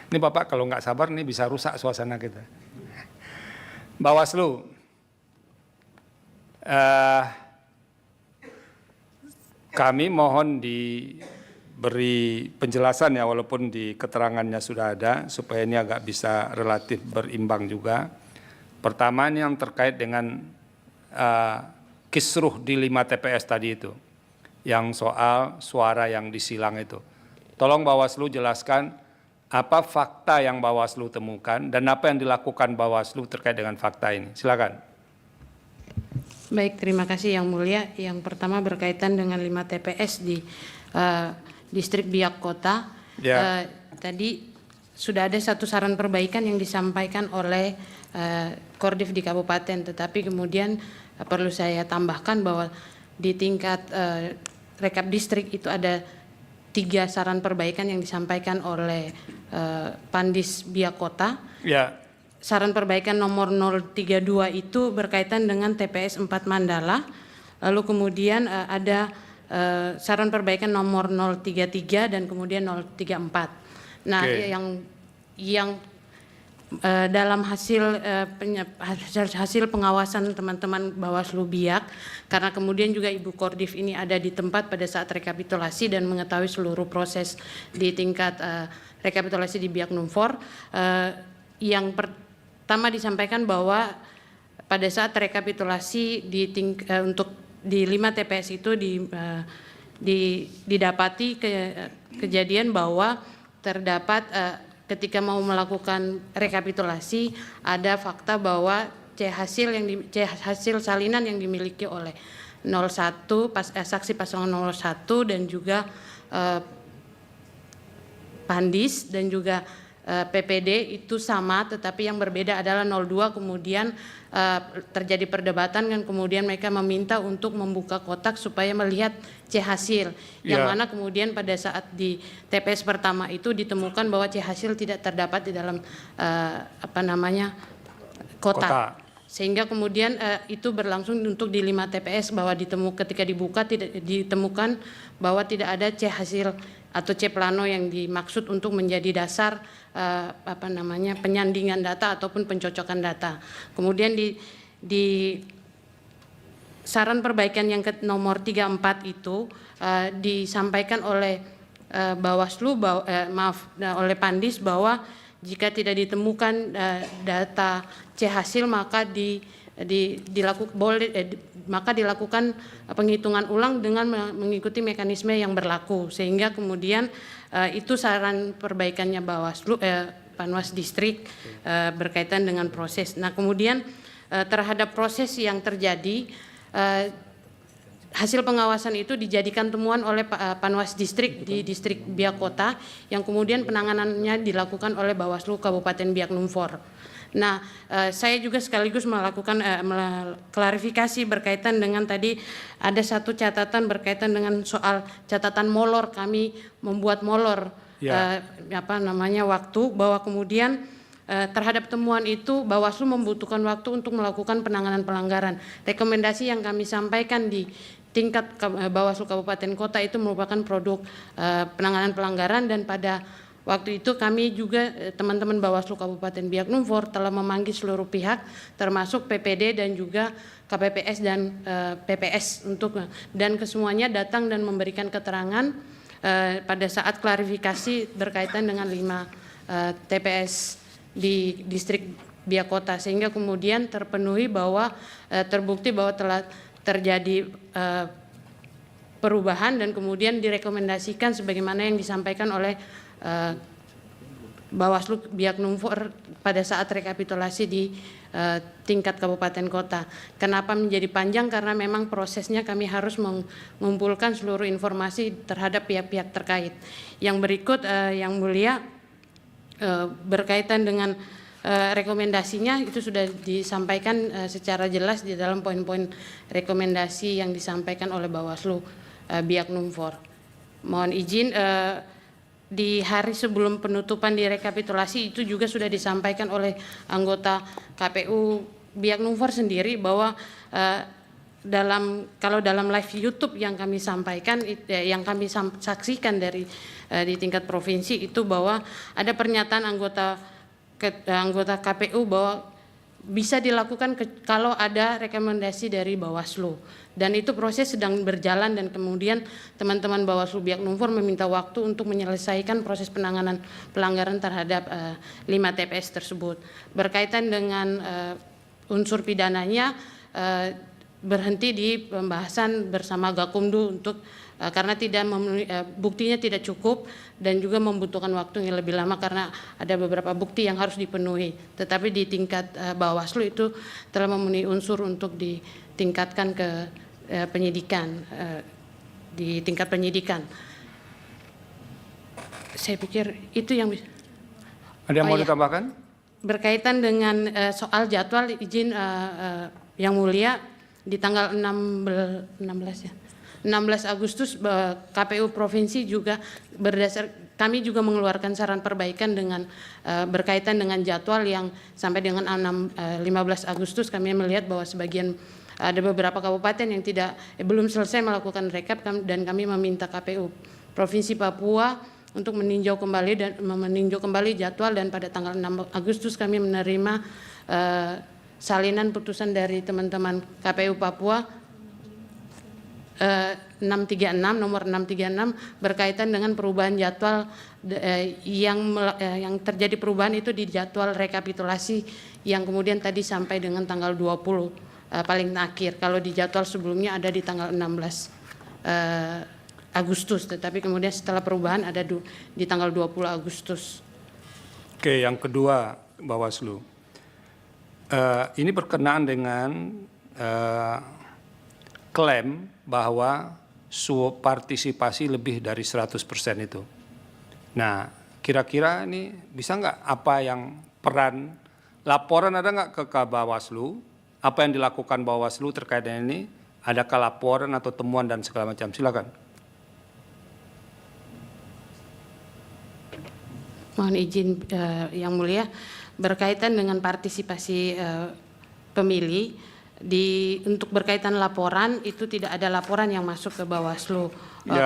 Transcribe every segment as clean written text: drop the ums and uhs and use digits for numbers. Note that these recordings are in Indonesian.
Ini Bapak kalau nggak sabar nih bisa rusak suasana kita. Bawaslu, kami mohon diberi penjelasan ya, walaupun di keterangannya sudah ada, supaya ini agak bisa relatif berimbang juga. Pertama ini yang terkait dengan kisruh di 5 TPS tadi itu, yang soal suara yang disilang itu. Tolong Bawaslu jelaskan apa fakta yang Bawaslu temukan dan apa yang dilakukan Bawaslu terkait dengan fakta ini. Silakan. Baik, terima kasih Yang Mulia. Yang pertama berkaitan dengan 5 TPS di Distrik Biak Kota. Ya. Tadi sudah ada satu saran perbaikan yang disampaikan oleh Kordif di Kabupaten, tetapi kemudian perlu saya tambahkan bahwa di tingkat Rekap Distrik itu ada 3 saran perbaikan yang disampaikan oleh Pandis Biak Kota. Ya. Saran perbaikan nomor 032 itu berkaitan dengan TPS 4 Mandala. Lalu kemudian ada saran perbaikan nomor 033 dan kemudian 034. Nah, yang dalam hasil pengawasan teman-teman Bawaslu Biak, karena kemudian juga Ibu Kordif ini ada di tempat pada saat rekapitulasi dan mengetahui seluruh proses di tingkat rekapitulasi di Biak Numfor, yang pertama disampaikan bahwa pada saat rekapitulasi untuk di 5 TPS itu didapati kejadian bahwa terdapat ketika mau melakukan rekapitulasi ada fakta bahwa C hasil salinan yang dimiliki oleh 01 saksi pasangan 01 dan juga Pandis dan juga PPD itu sama, tetapi yang berbeda adalah 02. Kemudian terjadi perdebatan dan kemudian mereka meminta untuk membuka kotak supaya melihat C hasil, yang mana kemudian pada saat di TPS pertama itu ditemukan bahwa C hasil tidak terdapat di dalam kotak. Sehingga kemudian itu berlangsung untuk di 5 TPS bahwa ketika dibuka tidak ditemukan bahwa tidak ada C hasil atau C plano yang dimaksud untuk menjadi dasar penyandingan data ataupun pencocokan data. Kemudian di saran perbaikan yang nomor 34 itu disampaikan oleh Bawaslu oleh Pandis bahwa jika tidak ditemukan data C hasil maka maka dilakukan penghitungan ulang dengan mengikuti mekanisme yang berlaku, sehingga kemudian itu saran perbaikannya Bawaslu Panwas Distrik berkaitan dengan proses. Nah, kemudian terhadap proses yang terjadi, hasil pengawasan itu dijadikan temuan oleh Panwas Distrik di Distrik Biak Kota, yang kemudian penanganannya dilakukan oleh Bawaslu Kabupaten Biak Numfor. Nah, saya juga sekaligus melakukan klarifikasi berkaitan dengan tadi ada satu catatan berkaitan dengan soal catatan molor, kami membuat molor waktu, bahwa kemudian terhadap temuan itu Bawaslu membutuhkan waktu untuk melakukan penanganan pelanggaran. Rekomendasi yang kami sampaikan di tingkat Bawaslu Kabupaten Kota itu merupakan produk penanganan pelanggaran, dan pada waktu itu kami juga teman-teman Bawaslu Kabupaten Biak Numfor telah memanggil seluruh pihak termasuk PPD dan juga KPPS dan PPS dan kesemuanya datang dan memberikan keterangan pada saat klarifikasi berkaitan dengan 5 TPS di Distrik Biak Kota, sehingga kemudian terpenuhi bahwa terbukti bahwa telah terjadi perubahan dan kemudian direkomendasikan sebagaimana yang disampaikan oleh Bawaslu Biak Numfor pada saat rekapitulasi di tingkat kabupaten kota. Kenapa menjadi panjang? Karena memang prosesnya kami harus mengumpulkan seluruh informasi terhadap pihak-pihak terkait. Yang berikut Yang Mulia, berkaitan dengan rekomendasinya itu sudah disampaikan secara jelas di dalam poin-poin rekomendasi yang disampaikan oleh Bawaslu Biak Numfor. Mohon izin, di hari sebelum penutupan di rekapitulasi itu juga sudah disampaikan oleh anggota KPU Biak Numfor sendiri bahwa kalau dalam live YouTube yang kami sampaikan, yang kami saksikan dari di tingkat provinsi itu bahwa ada pernyataan anggota KPU bahwa bisa dilakukan kalau ada rekomendasi dari Bawaslu, dan itu proses sedang berjalan, dan kemudian teman-teman Bawaslu Biak Numfor meminta waktu untuk menyelesaikan proses penanganan pelanggaran terhadap 5 TPS tersebut. Berkaitan dengan unsur pidananya, berhenti di pembahasan bersama Gakumdu untuk karena tidak buktinya tidak cukup dan juga membutuhkan waktu yang lebih lama karena ada beberapa bukti yang harus dipenuhi. Tetapi di tingkat Bawaslu itu telah memenuhi unsur untuk ditingkatkan ke penyidikan, di tingkat penyidikan. Saya pikir itu yang bisa. Ada yang mau ditambahkan? Berkaitan dengan soal jadwal izin yang mulia, di tanggal 16 Agustus KPU Provinsi juga kami juga mengeluarkan saran perbaikan dengan berkaitan dengan jadwal yang sampai dengan 15 Agustus kami melihat bahwa sebagian ada beberapa kabupaten yang belum selesai melakukan rekap, dan kami meminta KPU Provinsi Papua untuk meninjau kembali jadwal, dan pada tanggal 6 Agustus kami menerima salinan putusan dari teman-teman KPU Papua 636 nomor 636 berkaitan dengan perubahan jadwal yang terjadi perubahan itu di jadwal rekapitulasi yang kemudian tadi sampai dengan tanggal 20 paling akhir. Kalau di jadwal sebelumnya ada di tanggal 16 Agustus, tetapi kemudian setelah perubahan ada di tanggal 20 Agustus. Oke, yang kedua Bawaslu. Ini berkenaan dengan klaim bahwa partisipasi lebih dari 100% itu. Nah, kira-kira ini bisa nggak apa yang peran laporan ada nggak ke Bawaslu? Apa yang dilakukan Bawaslu terkait dengan ini? Adakah laporan atau temuan dan segala macam? Silakan. Mohon izin yang mulia, berkaitan dengan partisipasi pemilih untuk berkaitan laporan itu tidak ada laporan yang masuk ke Bawaslu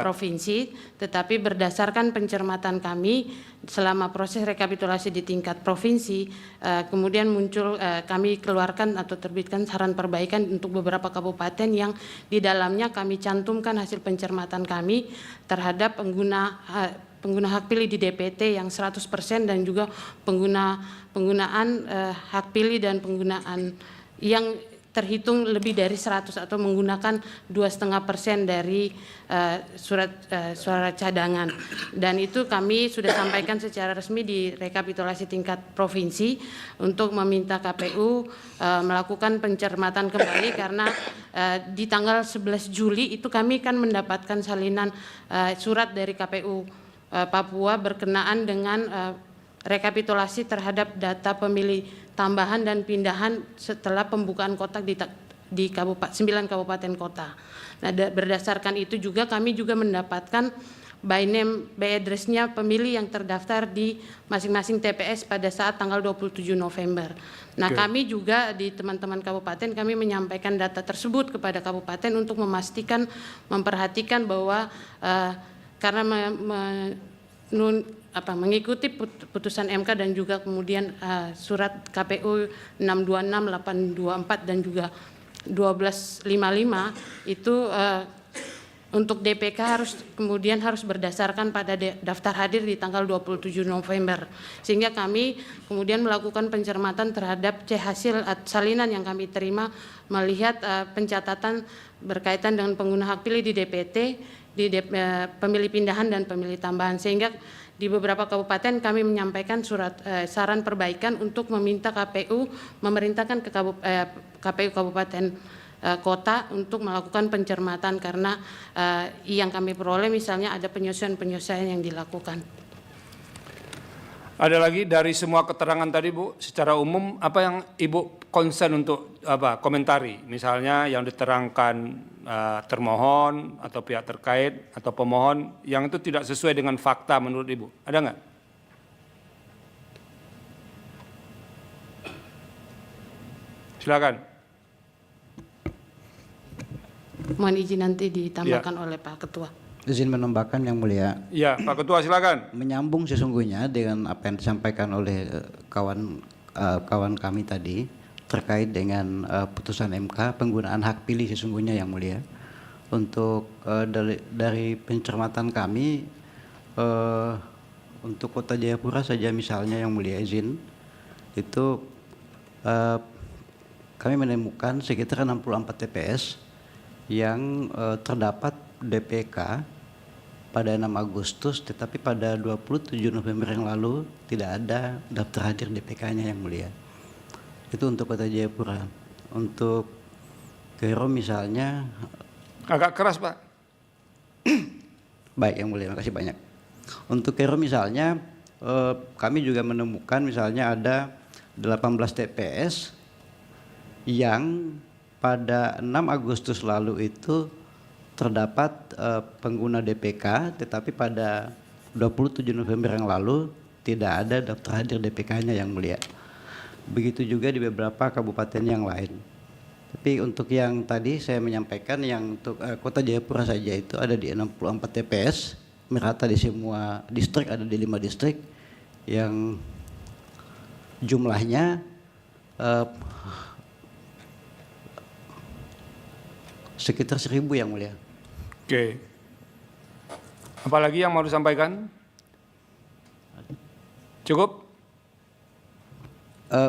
Provinsi, tetapi berdasarkan pencermatan kami selama proses rekapitulasi di tingkat provinsi, kemudian muncul kami keluarkan atau terbitkan saran perbaikan untuk beberapa kabupaten yang di dalamnya kami cantumkan hasil pencermatan kami terhadap pengguna hak pilih di DPT yang 100% dan juga penggunaan hak pilih dan penggunaan yang terhitung lebih dari 100 atau menggunakan 2,5% dari surat suara cadangan, dan itu kami sudah sampaikan secara resmi di rekapitulasi tingkat provinsi untuk meminta KPU melakukan pencermatan kembali karena di tanggal 11 Juli itu kami kan mendapatkan salinan surat dari KPU Papua berkenaan dengan rekapitulasi terhadap data pemilih tambahan dan pindahan setelah pembukaan kotak di 9 kabupaten kota. Nah, berdasarkan itu juga kami juga mendapatkan by name, by address-nya pemilih yang terdaftar di masing-masing TPS pada saat tanggal 27 November. Nah, kami juga di teman-teman kabupaten kami menyampaikan data tersebut kepada kabupaten untuk memperhatikan bahwa karena mengikuti putusan MK dan juga kemudian surat KPU 626, 824 dan juga 1255 itu untuk DPK harus berdasarkan pada daftar hadir di tanggal 27 November. Sehingga kami kemudian melakukan pencermatan terhadap hasil salinan yang kami terima melihat pencatatan berkaitan dengan pengguna hak pilih di DPT, pemilih pindahan dan pemilih tambahan, sehingga di beberapa kabupaten kami menyampaikan saran perbaikan untuk meminta KPU memerintahkan ke KPU kabupaten kota untuk melakukan pencermatan karena yang kami peroleh misalnya ada penyesuaian yang dilakukan. Ada lagi dari semua keterangan tadi Bu, secara umum apa yang Ibu concern untuk komentari, misalnya yang diterangkan termohon atau pihak terkait atau pemohon yang itu tidak sesuai dengan fakta menurut Ibu, ada nggak? Silakan. Mohon izin nanti ditambahkan oleh Pak Ketua. Izin menambahkan Yang Mulia. Ya, Pak Ketua silakan. Menyambung sesungguhnya dengan apa yang disampaikan oleh kawan kami tadi terkait dengan putusan MK penggunaan hak pilih sesungguhnya Yang Mulia. Untuk dari pencermatan kami untuk Kota Jayapura saja misalnya Yang Mulia izin itu kami menemukan sekitar 64 TPS yang terdapat DPK pada 6 Agustus, tetapi pada 27 November yang lalu tidak ada daftar hadir DPK-nya Yang Mulia. Itu untuk Kota Jayapura. Untuk Kero misalnya. Agak keras, Pak. Baik Yang Mulia, makasih banyak. Untuk Kero misalnya, kami juga menemukan misalnya ada 18 TPS yang pada 6 Agustus lalu itu terdapat pengguna DPK, tetapi pada 27 November yang lalu tidak ada daftar hadir DPK-nya Yang Mulia. Begitu juga di beberapa kabupaten yang lain. Tapi untuk yang tadi saya menyampaikan yang untuk Kota Jayapura saja itu ada di 64 TPS, merata di semua distrik, ada di 5 distrik yang jumlahnya sekitar 1.000 Yang Mulia. Oke. Apalagi yang mau disampaikan? Cukup?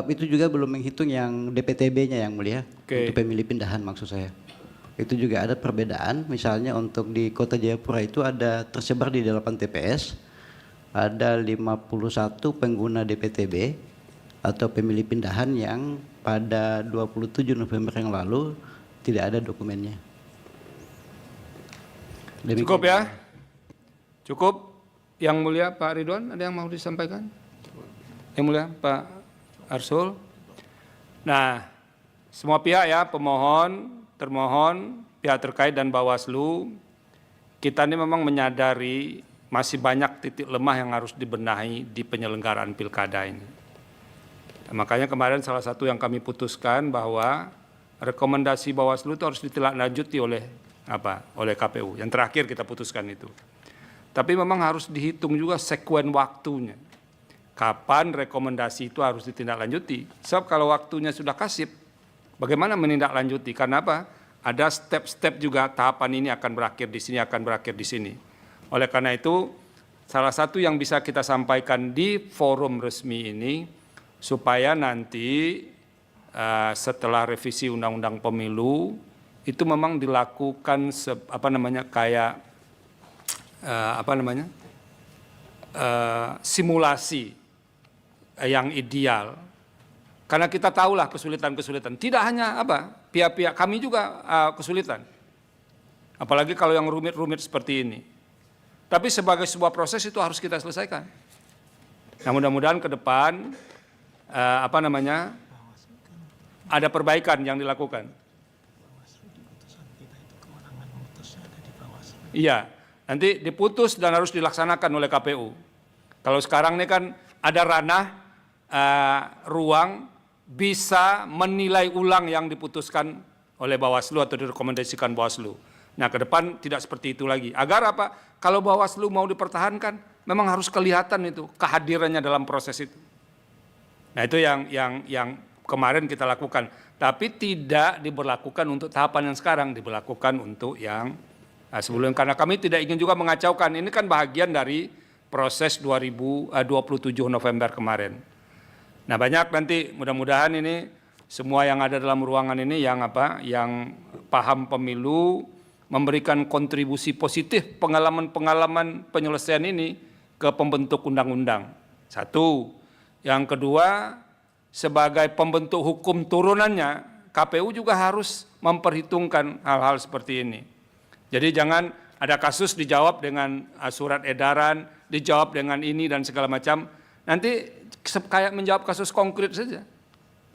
Itu juga belum menghitung yang DPTB-nya Yang Mulia. Oke. Untuk pemilih pindahan maksud saya. Itu juga ada perbedaan, misalnya untuk di Kota Jayapura itu ada tersebar di 8 TPS, ada 51 pengguna DPTB atau pemilih pindahan yang pada 27 November yang lalu tidak ada dokumennya. Demikian. Cukup ya? Cukup? Yang Mulia Pak Ridwan, ada yang mau disampaikan? Yang Mulia Pak Arsul? Nah, semua pihak ya, pemohon, termohon, pihak terkait dan Bawaslu, kita ini memang menyadari masih banyak titik lemah yang harus dibenahi di penyelenggaraan pilkada ini. Dan makanya kemarin salah satu yang kami putuskan bahwa rekomendasi Bawaslu itu harus ditindaklanjuti oleh KPU. Yang terakhir kita putuskan itu. Tapi memang harus dihitung juga sekuen waktunya. Kapan rekomendasi itu harus ditindaklanjuti? Sebab kalau waktunya sudah kasip, bagaimana menindaklanjuti? Karena apa? Ada step-step juga tahapan ini akan berakhir di sini, akan berakhir di sini. Oleh karena itu, salah satu yang bisa kita sampaikan di forum resmi ini, supaya nanti setelah revisi Undang-Undang Pemilu, itu memang dilakukan simulasi yang ideal. Karena kita tahulah kesulitan-kesulitan. Tidak hanya pihak-pihak kami juga kesulitan. Apalagi kalau yang rumit-rumit seperti ini. Tapi sebagai sebuah proses itu harus kita selesaikan. Nah, mudah-mudahan ke depan ada perbaikan yang dilakukan. Iya, nanti diputus dan harus dilaksanakan oleh KPU. Kalau sekarang ini kan ada ranah ruang bisa menilai ulang yang diputuskan oleh Bawaslu atau direkomendasikan Bawaslu. Nah, ke depan tidak seperti itu lagi. Agar apa? Kalau Bawaslu mau dipertahankan, memang harus kelihatan itu kehadirannya dalam proses itu. Nah, itu yang kemarin kita lakukan. Tapi tidak diberlakukan untuk tahapan yang sekarang, diberlakukan untuk yang sebelum, karena kami tidak ingin juga mengacaukan. Ini kan bagian dari proses 27 November kemarin. Nah, banyak nanti mudah-mudahan ini semua yang ada dalam ruangan ini yang paham pemilu, memberikan kontribusi positif pengalaman-pengalaman penyelesaian ini ke pembentuk undang-undang. Satu. Yang kedua, sebagai pembentuk hukum turunannya, KPU juga harus memperhitungkan hal-hal seperti ini. Jadi jangan ada kasus dijawab dengan surat edaran, dijawab dengan ini dan segala macam. Nanti kayak menjawab kasus konkret saja.